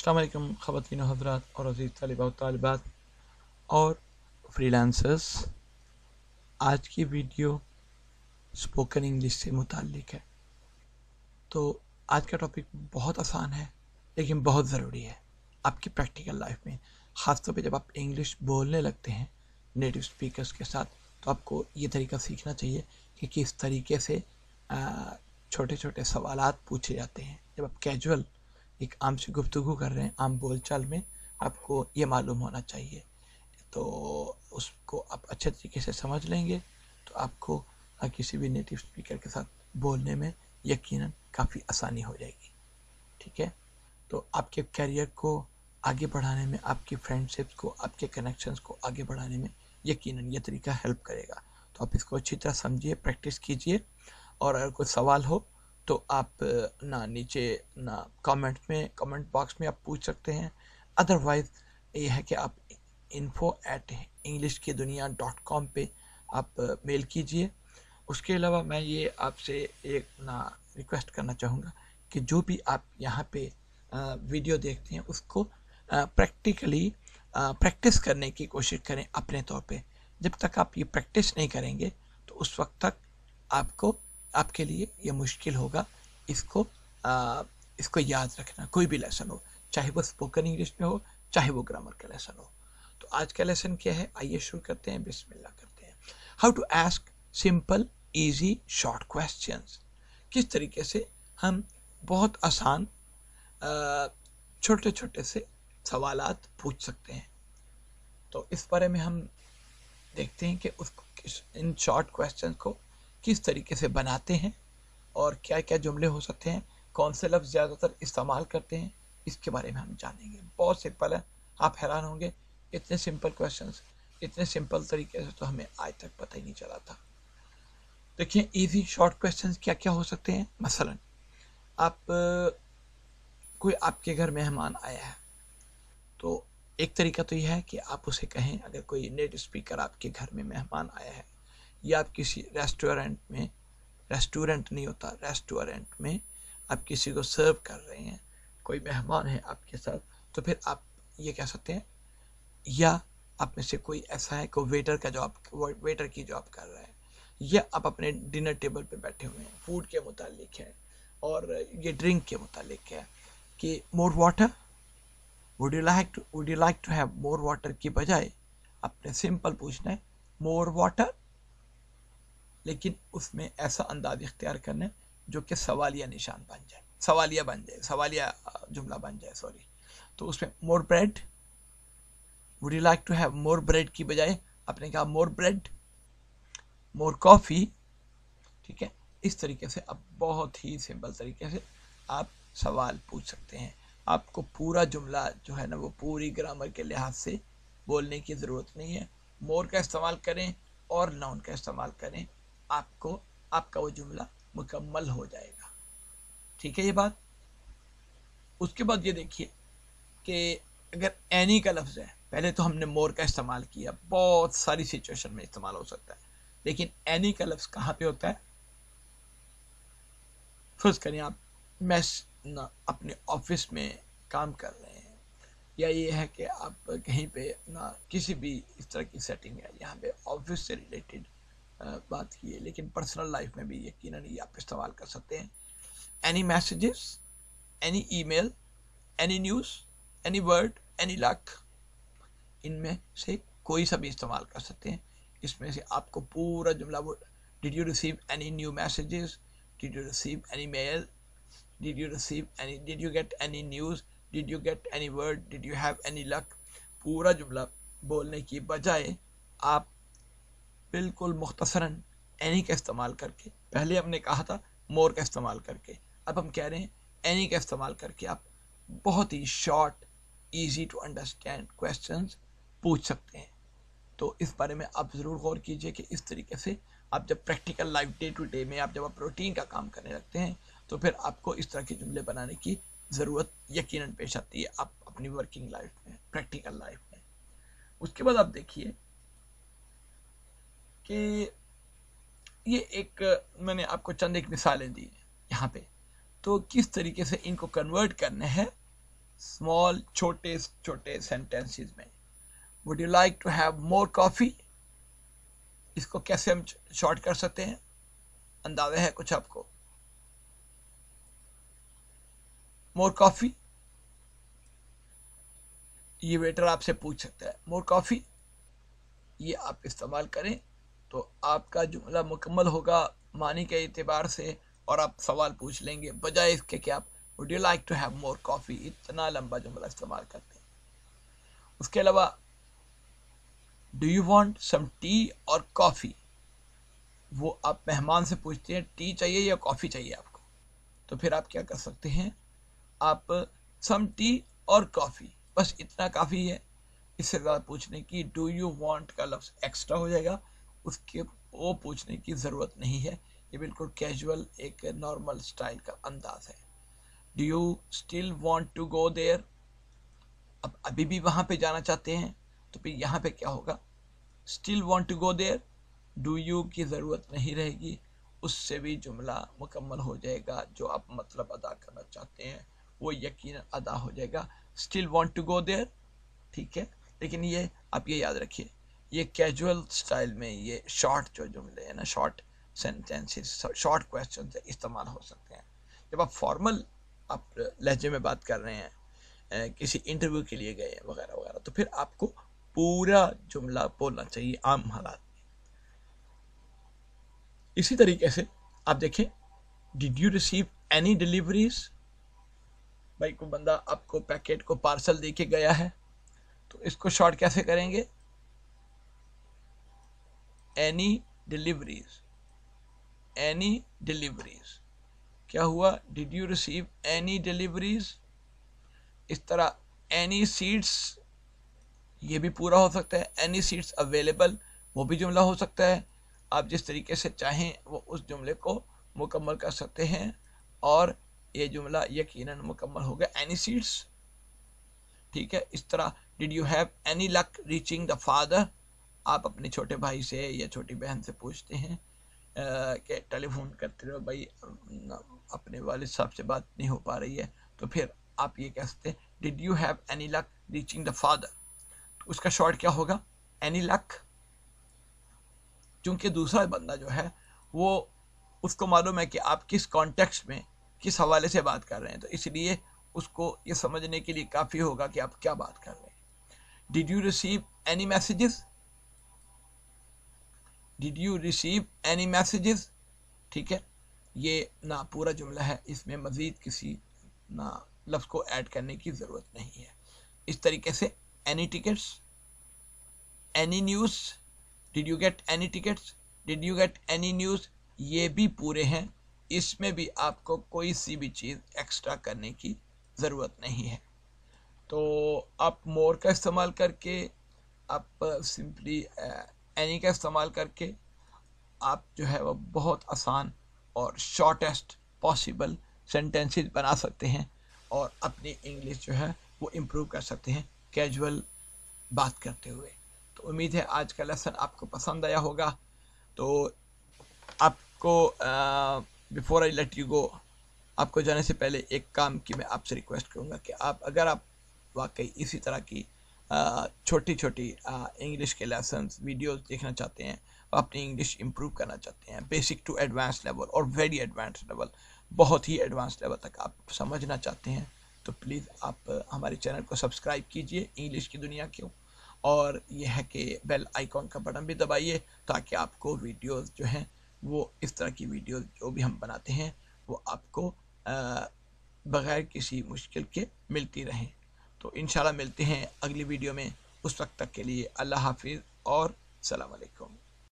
अस्सलाम वालेकुम ख़वातीन व हज़रात और अज़ीज़ तलबा व तालिबात और फ्रीलांसर्स। आज की वीडियो स्पोकन इंग्लिश से मुताल्लिक है। तो आज का टॉपिक बहुत आसान है लेकिन बहुत ज़रूरी है आपकी प्रैक्टिकल लाइफ में। ख़ासतौर पे जब आप इंग्लिश बोलने लगते हैं नेटिव स्पीकर्स के साथ, तो आपको ये तरीका सीखना चाहिए कि किस तरीके से छोटे छोटे सवालात पूछे जाते हैं। जब आप कैजुअल एक आम से गुफ्तगू कर रहे हैं, आम बोलचाल में, आपको ये मालूम होना चाहिए। तो उसको आप अच्छे तरीके से समझ लेंगे तो आपको किसी भी नेटिव स्पीकर के साथ बोलने में यकीनन काफ़ी आसानी हो जाएगी। ठीक है, तो आपके करियर को आगे बढ़ाने में, आपकी फ्रेंडशिप्स को, आपके कनेक्शंस को आगे बढ़ाने में यकीनन ये तरीका हेल्प करेगा। तो आप इसको अच्छी तरह समझिए, प्रैक्टिस कीजिए, और अगर कोई सवाल हो तो आप ना नीचे ना कमेंट बॉक्स में आप पूछ सकते हैं। अदरवाइज़ ये है कि आप info@englishkidunia.com पे आप मेल कीजिए। उसके अलावा मैं ये आपसे एक ना रिक्वेस्ट करना चाहूँगा कि जो भी आप यहाँ पे वीडियो देखते हैं उसको प्रैक्टिकली प्रैक्टिस करने की कोशिश करें अपने तौर पे। जब तक आप ये प्रैक्टिस नहीं करेंगे तो उस वक्त तक आपके लिए ये मुश्किल होगा इसको याद रखना। कोई भी लेसन हो, चाहे वो स्पोकन इंग्लिश में हो, चाहे वो ग्रामर का लेसन हो। तो आज का लेसन क्या है, आइए शुरू करते हैं, बिस्मिल्लाह करते हैं। How to ask simple easy short questions. किस तरीके से हम बहुत आसान छोटे छोटे से सवालात पूछ सकते हैं। तो इस बारे में हम देखते हैं कि इन शॉर्ट क्वेश्चन को किस तरीके से बनाते हैं और क्या क्या जुमले हो सकते हैं, कौन से लफ्ज़ ज़्यादातर इस्तेमाल करते हैं, इसके बारे में हम जानेंगे। बहुत सिंपल है, आप हैरान होंगे इतने सिंपल क्वेश्चंस, इतने सिंपल तरीके से तो हमें आज तक पता ही नहीं चला था। देखिए, इजी शॉर्ट क्वेश्चंस क्या क्या हो सकते हैं। मसलन आप कोई आपके घर मेहमान आया है, तो एक तरीका तो यह है कि आप उसे कहें, अगर कोई नेटिव स्पीकर आपके घर में मेहमान आया है, या आप किसी रेस्टोरेंट में, रेस्टोरेंट नहीं होता, रेस्टोरेंट में आप किसी को सर्व कर रहे हैं, कोई मेहमान है आपके साथ, तो फिर आप ये कह सकते हैं, या आप में से कोई ऐसा है कोई वेटर की जॉब कर रहा है, या आप अपने डिनर टेबल पे बैठे हुए हैं, फूड के मुतालिक है और ये ड्रिंक के मुतालिक है कि more water, would you like to have more water की बजाय आपने सिंपल पूछना है मोर वाटर, लेकिन उसमें ऐसा अंदाज इख्तियार करना है जो कि सवालिया निशान बन जाए, सवालिया जुमला बन जाए, सॉरी। तो उसमें more bread, would you like to have more bread की बजाय आपने कहा मोर ब्रेड, मोर कॉफ़ी। ठीक है, इस तरीके से आप बहुत ही सिंपल तरीके से आप सवाल पूछ सकते हैं। आपको पूरा जुमला जो है ना वो पूरी ग्रामर के लिहाज से बोलने की ज़रूरत नहीं है। मोर का इस्तेमाल करें और नाउन का इस्तेमाल करें, आपका वो जुमला मुकम्मल हो जाएगा। ठीक है ये बात। उसके बाद ये देखिए कि अगर एनी का लफ्ज़ है, पहले तो हमने मोर का इस्तेमाल किया, बहुत सारी सिचुएशन में इस्तेमाल हो सकता है, लेकिन एनी का लफ्ज़ कहाँ पे होता है। फर्ज करें आप अपने ऑफिस में काम कर रहे हैं, या ये है कि आप कहीं पे ना किसी भी इस तरह की सेटिंग है, यहाँ पे ऑफिस से रिलेटेड बात की है, लेकिन पर्सनल लाइफ में भी यकीनन ये आप इस्तेमाल कर सकते हैं। Any messages, any email, any news, any word, any luck, इनमें से कोई सा भी इस्तेमाल कर सकते हैं। इसमें से आपको पूरा जुमला, did you receive any new messages, did you receive any mail, did you get any news, did you get any word, did you have any luck, पूरा जुमला बोलने की बजाय आप बिल्कुल मुख्तसरन एनी का इस्तेमाल करके, पहले हमने कहा था मोर का इस्तेमाल करके, अब हम कह रहे हैं एनी का इस्तेमाल करके आप बहुत ही short, easy to understand questions पूछ सकते हैं। तो इस बारे में आप ज़रूर गौर कीजिए कि इस तरीके से आप जब practical life day to day में जब आप रूटीन का काम करने लगते हैं, तो फिर आपको इस तरह के जुमले बनाने की ज़रूरत यकीनन पेश आती है आप अपनी वर्किंग लाइफ में, प्रैक्टिकल लाइफ में। उसके बाद आप देखिए कि ये मैंने आपको चंद एक मिसालें दी यहाँ पे, तो किस तरीके से इनको कन्वर्ट करना है स्मॉल छोटे छोटे सेंटेंसेस में। Would you like to have more coffee, इसको कैसे हम शॉर्ट कर सकते हैं, अंदाजा है कुछ आपको? मोर कॉफ़ी, ये वेटर आपसे पूछ सकता है मोर कॉफ़ी, ये आप इस्तेमाल करें तो आपका जुमला मुकम्मल होगा मानी के एतबार से, और आप सवाल पूछ लेंगे बजाय इसके कि आप would you like to have more coffee इतना लंबा जुमला इस्तेमाल करते हैं। उसके अलावा do you want some tea और कॉफ़ी, वो आप मेहमान से पूछते हैं टी चाहिए या कॉफ़ी चाहिए आपको, तो फिर आप क्या कर सकते हैं, आप सम टी और कॉफ़ी, बस इतना काफ़ी है, इससे ज़्यादा पूछने की डू यू वांट का लफ्ज़ एक्स्ट्रा हो जाएगा, उसके वो पूछने की ज़रूरत नहीं है। ये बिल्कुल कैजुअल एक नॉर्मल स्टाइल का अंदाज है। Do you still want to go there, अब अभी भी वहाँ पे जाना चाहते हैं, तो फिर यहाँ पे क्या होगा, still want to go there, do you की ज़रूरत नहीं रहेगी, उससे भी जुमला मुकम्मल हो जाएगा, जो आप मतलब अदा करना चाहते हैं वो यकीनन अदा हो जाएगा। Still want to go there, ठीक है, लेकिन ये आप ये याद रखिए, ये कैजुअल स्टाइल में ये शॉर्ट जो जुमले हैं ना, शॉर्ट सेंटेंसेस, शॉर्ट क्वेश्चन इस्तेमाल हो सकते हैं। जब आप फॉर्मल आप लहजे में बात कर रहे हैं, किसी इंटरव्यू के लिए गए वगैरह वगैरह, तो फिर आपको पूरा जुमला बोलना चाहिए आम हालात में। इसी तरीके से आप देखें, did you receive any deliveries, भाई को बंदा आपको पैकेट को पार्सल दे के गया है, तो इसको शॉर्ट कैसे करेंगे, एनी डिलीवरीज, एनी डिलीवरीज, क्या हुआ, did you receive any deliveries. इस तरह एनी सीट्स, ये भी पूरा हो सकता है, एनी सीट्स अवेलेबल, वो भी जुमला हो सकता है। आप जिस तरीके से चाहें वो उस जुमले को मुकम्मल कर सकते हैं, और ये जुमला यकीनन मुकम्मल होगा, एनी सीट्स, ठीक है। इस तरह did you have any luck reaching the father, आप अपने छोटे भाई से या छोटी बहन से पूछते हैं कि टेलीफोन करते रहो भाई, अपने वालिद साहब से बात नहीं हो पा रही है, तो फिर आप ये कह सकते हैं did you have any luck reaching the father, तो उसका शॉर्ट क्या होगा, एनी लक। क्योंकि दूसरा बंदा जो है वो उसको मालूम है कि आप किस कॉन्टेक्स्ट में किस हवाले से बात कर रहे हैं, तो इसलिए उसको ये समझने के लिए काफ़ी होगा कि आप क्या बात कर रहे हैं। Did you receive any messages, did you receive any messages, ठीक है। ये ना पूरा जुमला है, इसमें मज़ीद किसी ना लफ्ज़ को ऐड करने की ज़रूरत नहीं है। इस तरीके से any tickets, any news, did you get any tickets, did you get any news, ये भी पूरे हैं, इसमें भी आपको कोई सी भी चीज़ एक्स्ट्रा करने की ज़रूरत नहीं है। तो आप मोर का इस्तेमाल करके, आप सिंपली एनी का इस्तेमाल करके आप जो है वो बहुत आसान और शॉर्टेस्ट पॉसिबल सेंटेंसेस बना सकते हैं, और अपनी इंग्लिश जो है वो इम्प्रूव कर सकते हैं कैजुअल बात करते हुए। तो उम्मीद है आज का लेसन आपको पसंद आया होगा। तो आपको before I let you go, आपको जाने से पहले एक काम की मैं आपसे रिक्वेस्ट करूँगा कि अगर आप वाकई इसी तरह की छोटी छोटी इंग्लिश के लेसन्स वीडियोस देखना चाहते हैं, अपनी इंग्लिश इम्प्रूव करना चाहते हैं, बेसिक टू एडवांस लेवल और वेरी एडवांस लेवल, बहुत ही एडवांस लेवल तक आप समझना चाहते हैं, तो प्लीज़ आप हमारे चैनल को सब्सक्राइब कीजिए इंग्लिश की दुनिया क्यों, और यह है कि बेल आइकॉन का बटन भी दबाइए ताकि आपको वीडियोस जो हैं वो इस तरह की वीडियोस जो भी हम बनाते हैं वो आपको बग़ैर किसी मुश्किल के मिलती रहें। तो इंशाल्लाह मिलते हैं अगली वीडियो में, उस वक्त तक के लिए अल्लाह हाफिज़ और सलाम अलैकुम।